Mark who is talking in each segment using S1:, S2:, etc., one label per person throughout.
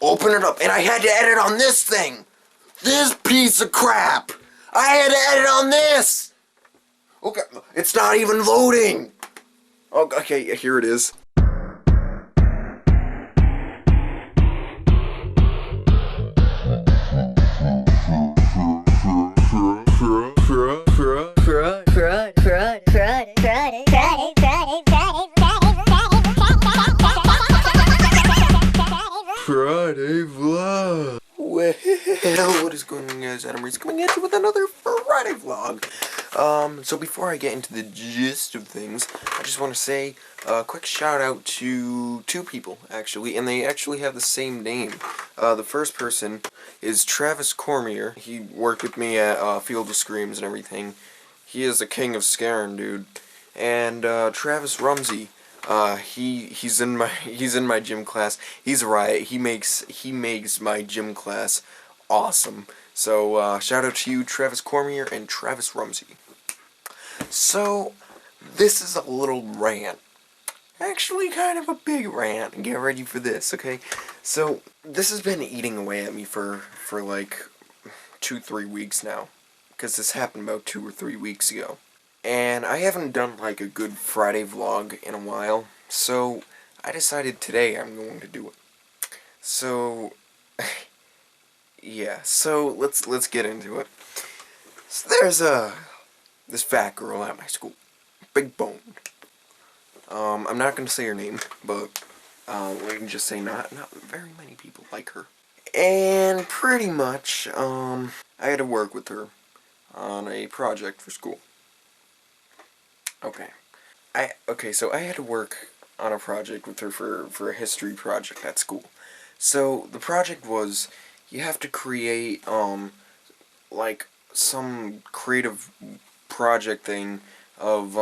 S1: Open it up, and I had to edit on this thing. This piece of crap. I had to edit on this. Okay, it's not even loading. Okay, here it is. Friday vlog. Well, what is going on, guys? I'm Reis coming at you with another Friday vlog. So before I get into the gist of things, I just want to say a quick shout out to two people, actually, and they actually have the same name. The first person is Travis Cormier. He worked with me at Field of Screams and everything. He is the king of scaring, dude. And Travis Rumsey. He's in my gym class. He's a riot. He makes my gym class awesome. So shout out to you, Travis Cormier and Travis Rumsey. So this is a little rant. Actually, kind of a big rant. Get ready for this, okay? So this has been eating away at me for like 2-3 weeks now, because this happened about 2 or 3 weeks ago. And I haven't done like a good Friday vlog in a while, so I decided today I'm going to do it. So yeah, so let's get into it. So there's this fat girl at my school, big boned. I'm not gonna say her name, but we can just say not very many people like her. And pretty much I had to work with her on a project for school. So I had to work on a project with her for a history project at school. So the project was, you have to create like some creative project thing of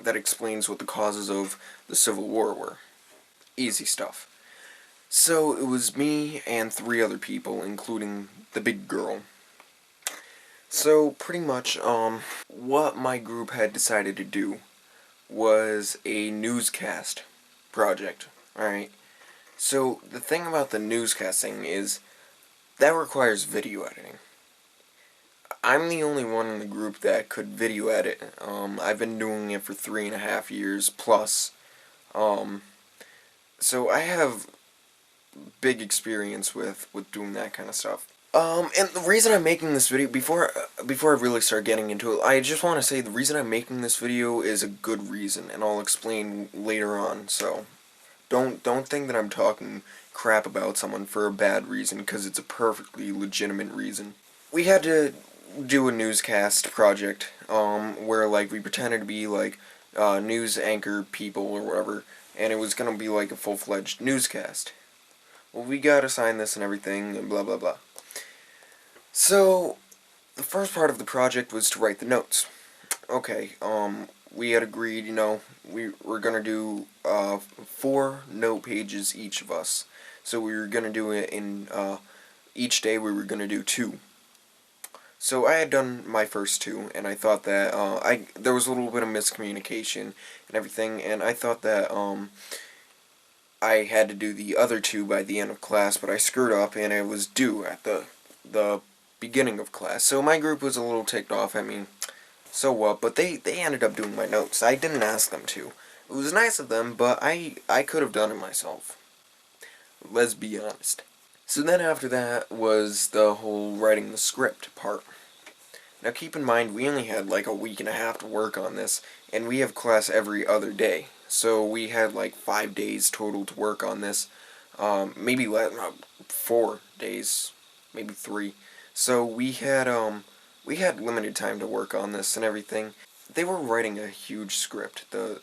S1: that explains what the causes of the Civil War were. Easy stuff. So it was me and 3 other people, including the big girl. So pretty much what my group had decided to do was a newscast project. Alright, so the thing about the newscasting is that requires video editing. I'm the only one in the group that could video edit. I've been doing it for 3.5 years plus. So I have big experience with doing that kind of stuff. And the reason I'm making this video, before I really start getting into it, I just want to say the reason I'm making this video is a good reason, and I'll explain later on, so don't think that I'm talking crap about someone for a bad reason, because it's a perfectly legitimate reason. We had to do a newscast project, where, like, we pretended to be, like, news anchor people or whatever, and it was gonna be, like, a full-fledged newscast. Well, we got assigned this and everything, and blah blah blah. So, the first part of the project was to write the notes. Okay, we had agreed, you know, we were gonna do 4 note pages each of us. So we were gonna do it in each day we were gonna do 2. So I had done my first 2, and I thought that there was a little bit of miscommunication and everything, and I thought that I had to do the other 2 by the end of class, but I screwed up and it was due at the beginning of class. So my group was a little ticked off at me. So what? But they ended up doing my notes. I didn't ask them to. It was nice of them, but I could have done it myself. Let's be honest. So then after that was the whole writing the script part. Now keep in mind, we only had like a week and a half to work on this, and we have class every other day. So we had like 5 days total to work on this. Maybe 4 days, maybe 3. So we had limited time to work on this and everything. They were writing a huge script. The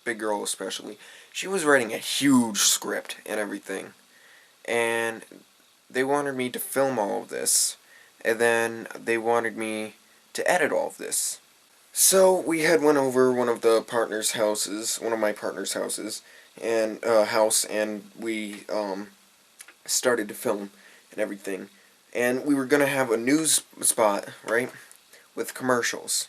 S1: big girl especially. She was writing a huge script and everything. And they wanted me to film all of this, and then they wanted me to edit all of this. So we had went over one of my partner's houses, and we started to film and everything. And we were gonna have a news spot, right, with commercials.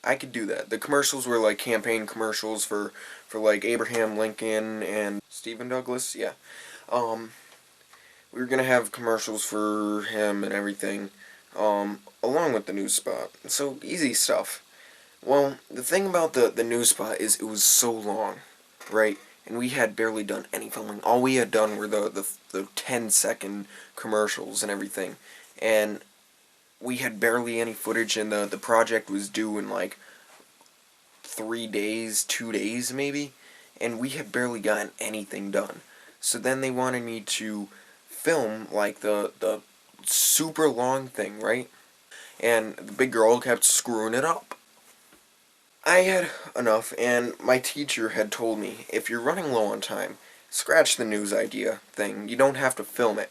S1: I could do that. The commercials were like campaign commercials for like Abraham Lincoln and Stephen Douglas, yeah. We were gonna have commercials for him and everything, along with the news spot. So, easy stuff. Well, the thing about the news spot is it was so long, right? And we had barely done any filming. All we had done were the 10-second commercials and everything. And we had barely any footage, and the project was due in like 3 days, 2 days maybe. And we had barely gotten anything done. So then they wanted me to film like the super long thing, right? And the big girl kept screwing it up. I had enough, and my teacher had told me, if you're running low on time, scratch the news idea thing. You don't have to film it.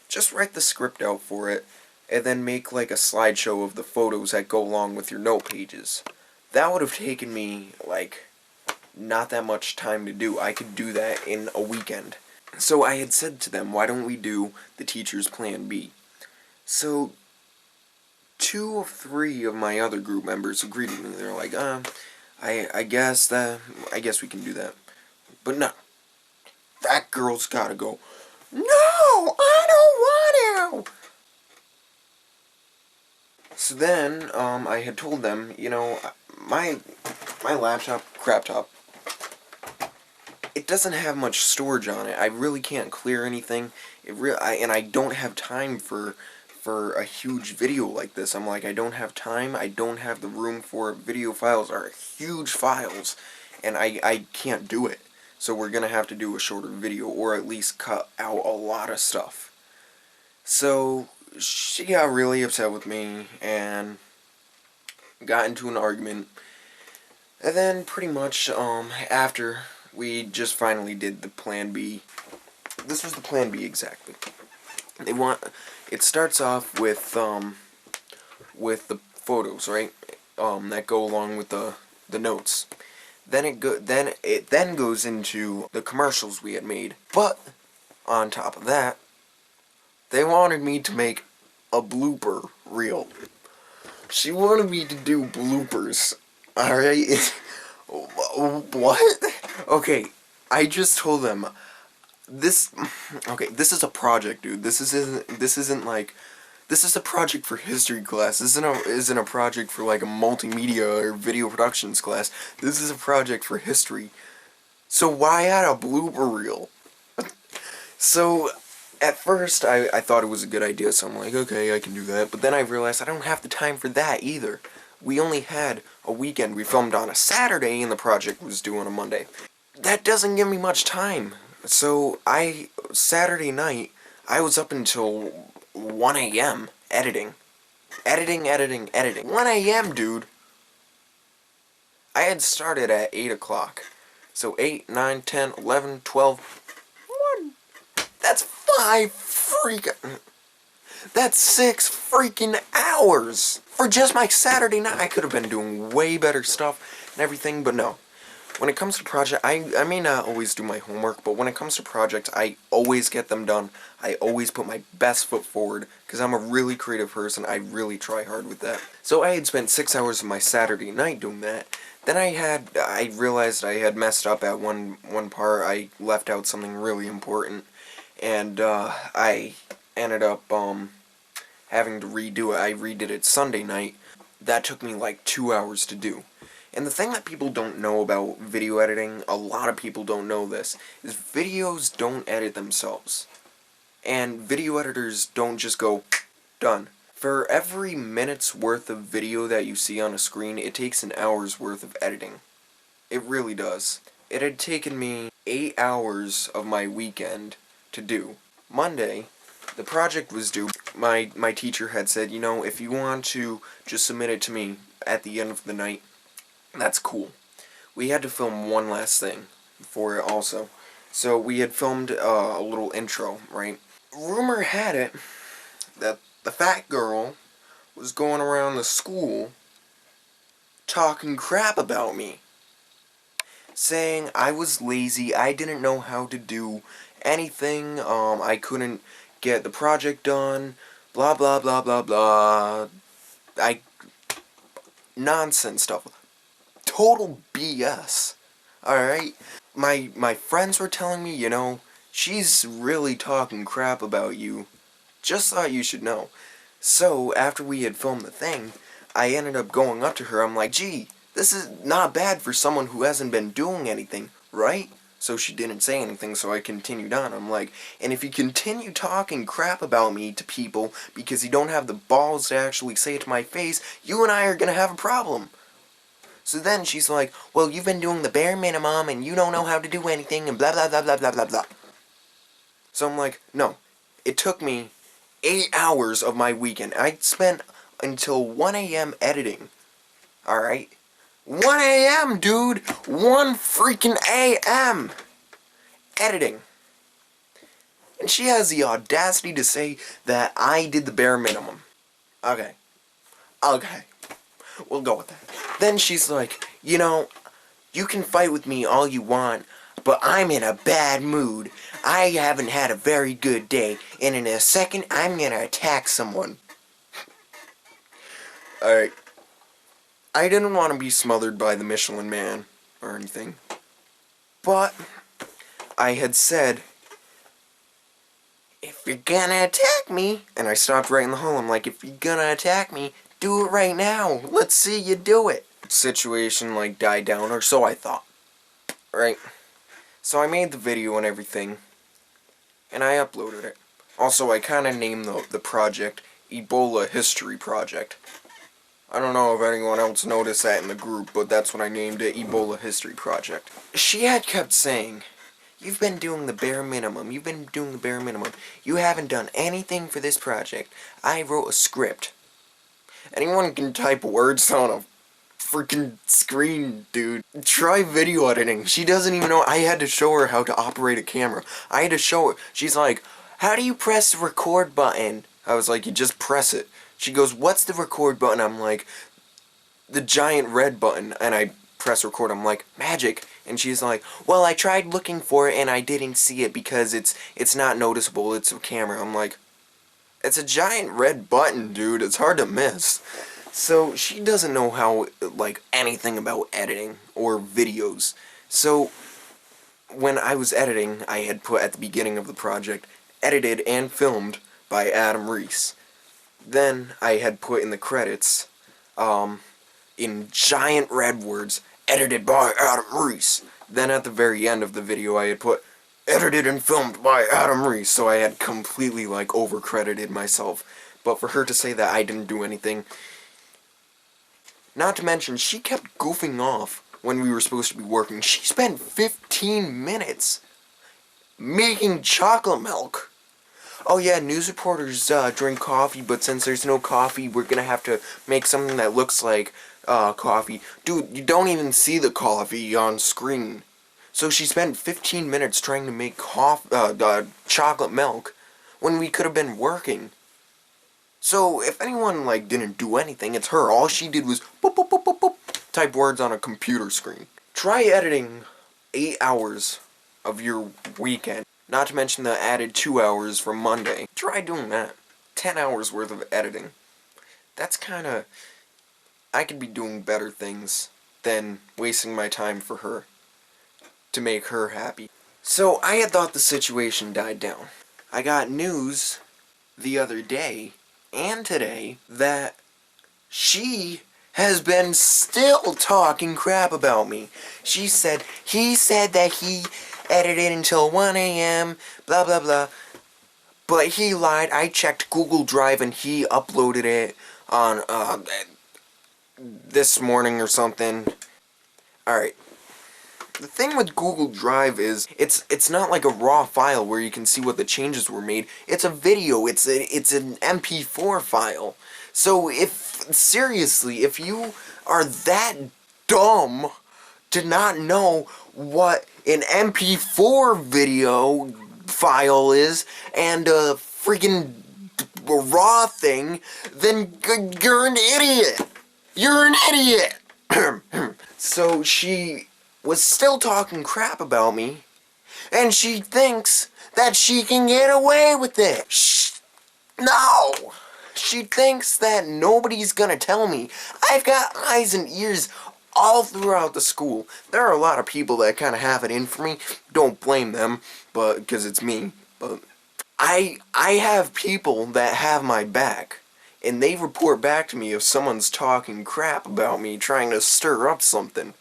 S1: Just write the script out for it, and then make like a slideshow of the photos that go along with your note pages. That would have taken me, like, not that much time to do. I could do that in a weekend. So I had said to them, why don't we do the teacher's plan B? So 2 or 3 of my other group members agreed with me. They're like, I guess we can do that. But no, that girl's gotta go. No, I don't want to. So then, I had told them, my laptop, crap top, it doesn't have much storage on it. I really can't clear anything. And I don't have time for a huge video like this. I'm like, I don't have time. I don't have the room for it. Video files are huge files, and I can't do it. So we're gonna have to do a shorter video, or at least cut out a lot of stuff. So she got really upset with me and got into an argument. And then pretty much after we just finally did the plan B. This was the plan B exactly. It starts off with the photos, right? That go along with the notes. Then it goes into the commercials we had made. But on top of that, they wanted me to make a blooper reel. She wanted me to do bloopers. Alright? What? Okay, I just told them this is a project, dude. This is a project for history class. This isn't a project for like a multimedia or video productions class. This is a project for history. So why add a blooper reel? So at first I thought it was a good idea, so I'm like, okay, I can do that. But then I realized I don't have the time for that either. We only had a weekend. We filmed on a Saturday and the project was due on a Monday. That doesn't give me much time. So Saturday night, I was up until 1 a.m. editing. Editing. 1 a.m., dude. I had started at 8 o'clock. So 8, 9, 10, 11, 12, 1. That's 6 freaking hours. For just my Saturday night, I could have been doing way better stuff and everything, but no. When it comes to project, I may not always do my homework, but when it comes to projects, I always get them done. I always put my best foot forward, because I'm a really creative person. I really try hard with that. So I had spent 6 hours of my Saturday night doing that. Then I realized I had messed up at one part. I left out something really important, and I ended up having to redo it. I redid it Sunday night. That took me like 2 hours to do. And the thing that people don't know about video editing, a lot of people don't know this, is videos don't edit themselves. And video editors don't just go, done. For every minute's worth of video that you see on a screen, it takes an hour's worth of editing. It really does. It had taken me 8 hours of my weekend to do. Monday, the project was due. My teacher had said, if you want to just submit it to me at the end of the night, that's cool. We had to film one last thing for it also. So we had filmed a little intro, right? Rumor had it that the fat girl was going around the school talking crap about me. Saying I was lazy, I didn't know how to do anything, I couldn't get the project done, blah blah blah blah blah. Nonsense stuff. Total BS. Alright? My friends were telling me, she's really talking crap about you. Just thought you should know. So, after we had filmed the thing, I ended up going up to her. I'm like, gee, this is not bad for someone who hasn't been doing anything, right? So she didn't say anything, so I continued on. I'm like, and if you continue talking crap about me to people because you don't have the balls to actually say it to my face, you and I are gonna have a problem. So then she's like, well, you've been doing the bare minimum and you don't know how to do anything and blah blah blah blah blah blah blah. So I'm like, no. It took me 8 hours of my weekend. I spent until 1 a.m. editing. Alright? 1 a.m., dude! 1 freaking a.m. editing. And she has the audacity to say that I did the bare minimum. Okay. Okay. We'll go with that. Then she's like, you know, you can fight with me all you want, but I'm in a bad mood. I haven't had a very good day, and in a second, I'm gonna attack someone. Alright. I didn't want to be smothered by the Michelin Man or anything. But I had said, if you're gonna attack me, and I stopped right in the hole. I'm like, if you're gonna attack me, do it right now. Let's see you do it. Situation like died down, or so I thought. Right? So I made the video and everything, and I uploaded it. Also, I kind of named the project Ebola History Project. I don't know if anyone else noticed that in the group, but that's what I named it, Ebola History Project. She had kept saying, you've been doing the bare minimum, you've been doing the bare minimum. You haven't done anything for this project. I wrote a script. Anyone can type words on a freaking screen, dude. Try video editing. She doesn't even know. I had to show her how to operate a camera. I had to show her. She's like, how do you press the record button? I was like, you just press it. She goes, what's the record button? I'm like, the giant red button. And I press record. I'm like, magic. And she's like, well, I tried looking for it and I didn't see it because it's not noticeable. It's a camera. I'm like, it's a giant red button, dude. It's hard to miss. So she doesn't know how, like, anything about editing or videos. So when I was editing, I had put at the beginning of the project, edited and filmed by Reis. Then I had put in the credits, in giant red words, edited by Reis. Then at the very end of the video I had put, edited and filmed by Reis. So I had completely, like, over-credited myself. But for her to say that I didn't do anything, not to mention, she kept goofing off when we were supposed to be working. She spent 15 minutes making chocolate milk. Oh yeah, news reporters drink coffee, but since there's no coffee, we're gonna have to make something that looks like coffee. Dude, you don't even see the coffee on screen. So she spent 15 minutes trying to make chocolate milk when we could have been working. So if anyone like didn't do anything, it's her. All she did was boop, boop, boop, boop, boop, type words on a computer screen. Try editing 8 hours of your weekend. Not to mention the added 2 hours from Monday. Try doing that. 10 hours worth of editing. That's kinda... I could be doing better things than wasting my time for her. To make her happy. So I had thought the situation died down. I got news the other day, and today, that she has been still talking crap about me. She said, he said that he edited until 1 a.m., blah blah blah. But he lied. I checked Google Drive and he uploaded it on, this morning or something. Alright. The thing with Google Drive is, it's not like a raw file where you can see what the changes were made. It's a video. It's an MP4 file. So seriously, if you are that dumb to not know what an MP4 video file is and a freaking raw thing, then you're an idiot. You're an idiot. So she was still talking crap about me, and she thinks that she can get away with it. No! She thinks that nobody's gonna tell me. I've got eyes and ears all throughout the school. There are a lot of people that kind of have it in for me. Don't blame them, but because it's me. But I have people that have my back, and they report back to me if someone's talking crap about me, trying to stir up something.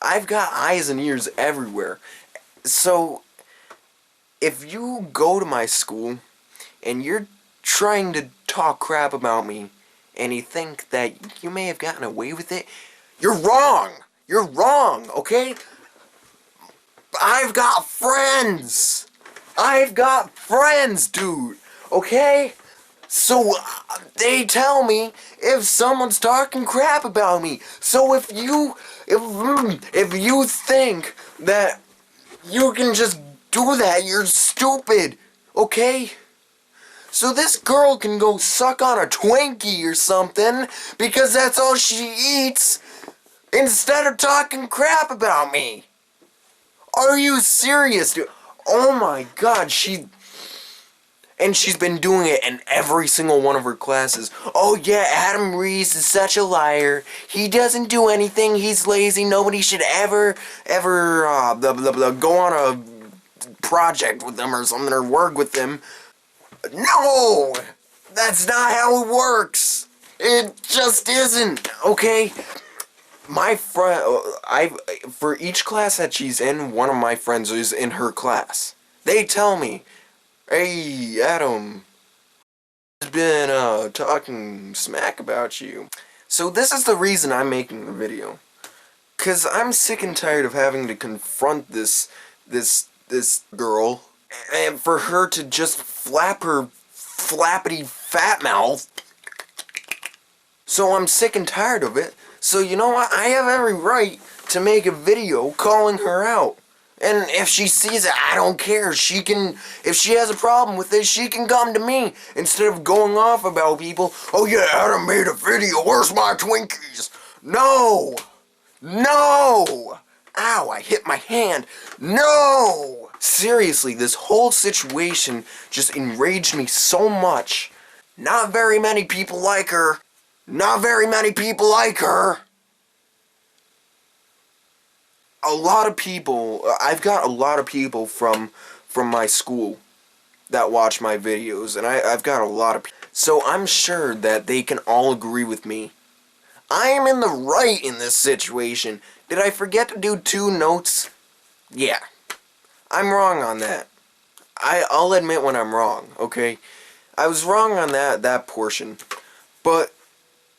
S1: I've got eyes and ears everywhere. So, if you go to my school, and you're trying to talk crap about me, and you think that you may have gotten away with it, you're wrong! You're wrong, okay? I've got friends! I've got friends, dude, okay? So, they tell me if someone's talking crap about me. So if you think that you can just do that, you're stupid, okay? So this girl can go suck on a Twinkie or something because that's all she eats instead of talking crap about me. Are you serious, dude? Oh my god, she's been doing it in every single one of her classes. Oh yeah, Adam Reis is such a liar. He doesn't do anything. He's lazy. Nobody should ever go on a project with him or something or work with him. No! That's not how it works. It just isn't, okay? My friend, for each class that she's in, one of my friends is in her class. They tell me, hey, Adam, has been talking smack about you. So this is the reason I'm making the video. 'Cause I'm sick and tired of having to confront this girl, and for her to just flap her flappity fat mouth. So I'm sick and tired of it. So you know what? I have every right to make a video calling her out. And if she sees it, I don't care. If she has a problem with this, she can come to me instead of going off about people. Oh yeah, Adam made a video. Where's my Twinkies? No! No! Ow, I hit my hand. No! Seriously, this whole situation just enraged me so much. Not very many people like her. Not very many people like her. I've got a lot of people from my school that watch my videos, and I've got a lot of people. So I'm sure that they can all agree with me. I am in the right in this situation. Did I forget to do 2 notes? Yeah. I'm wrong on that. I'll admit when I'm wrong, okay? I was wrong on that portion. But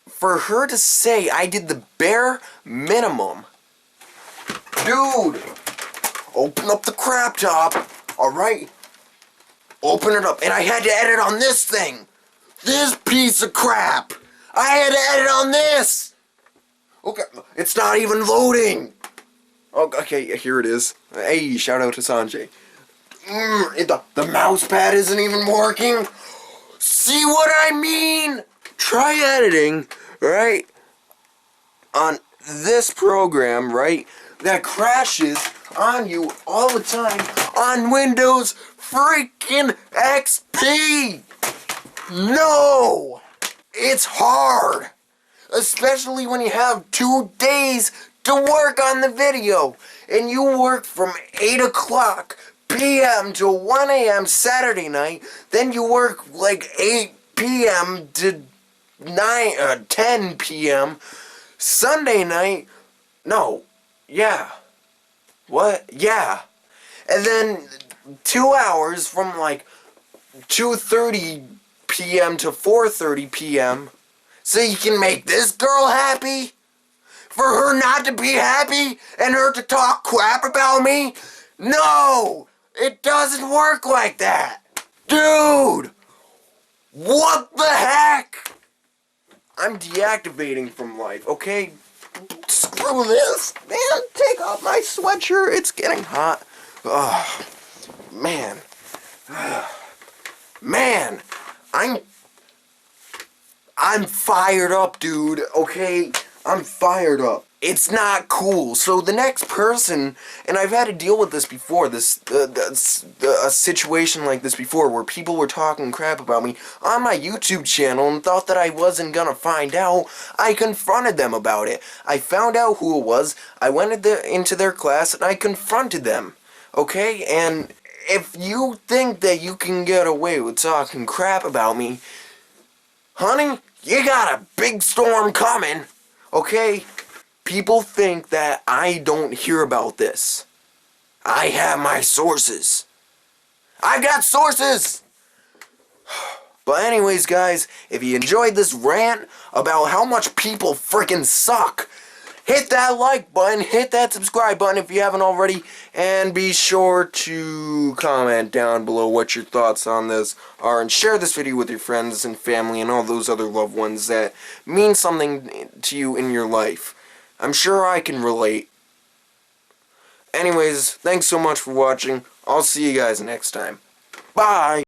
S1: for her to say I did the bare minimum. Dude! Open up the crap top, alright? Open it up. And I had to edit on this thing. This piece of crap. I had to edit on this. Okay, it's not even loading. Okay, here it is. Hey, shout out to Sanjay. The mouse pad isn't even working. See what I mean? Try editing, right? On this program, right? That crashes on you all the time on Windows freaking XP. No! It's hard. Especially when you have 2 days to work on the video. And you work from 8 o'clock p.m. to 1 a.m. Saturday night. Then you work like 8 p.m. to 10 p.m. Sunday night. No. Yeah. What? Yeah. And then 2 hours from like 2:30 p.m. to 4:30 p.m. So you can make this girl happy? For her not to be happy and her to talk crap about me? No! It doesn't work like that! Dude! What the heck? I'm deactivating from life, okay? Screw this! Man, take off my sweatshirt, it's getting hot. Oh, man. Man, I'm fired up, dude, okay? I'm fired up. It's not cool. So the next person, and I've had to deal with this before, a situation like this before, where people were talking crap about me on my YouTube channel and thought that I wasn't gonna find out. I confronted them about it. I found out who it was. I went into their class and I confronted them. Okay? And if you think that you can get away with talking crap about me, honey, you got a big storm coming. Okay? People think that I don't hear about this. I have my sources. I got sources! But anyways, guys, if you enjoyed this rant about how much people freaking suck, hit that like button, hit that subscribe button if you haven't already, and be sure to comment down below what your thoughts on this are, and share this video with your friends and family and all those other loved ones that mean something to you in your life. I'm sure I can relate. Anyways, thanks so much for watching. I'll see you guys next time. Bye!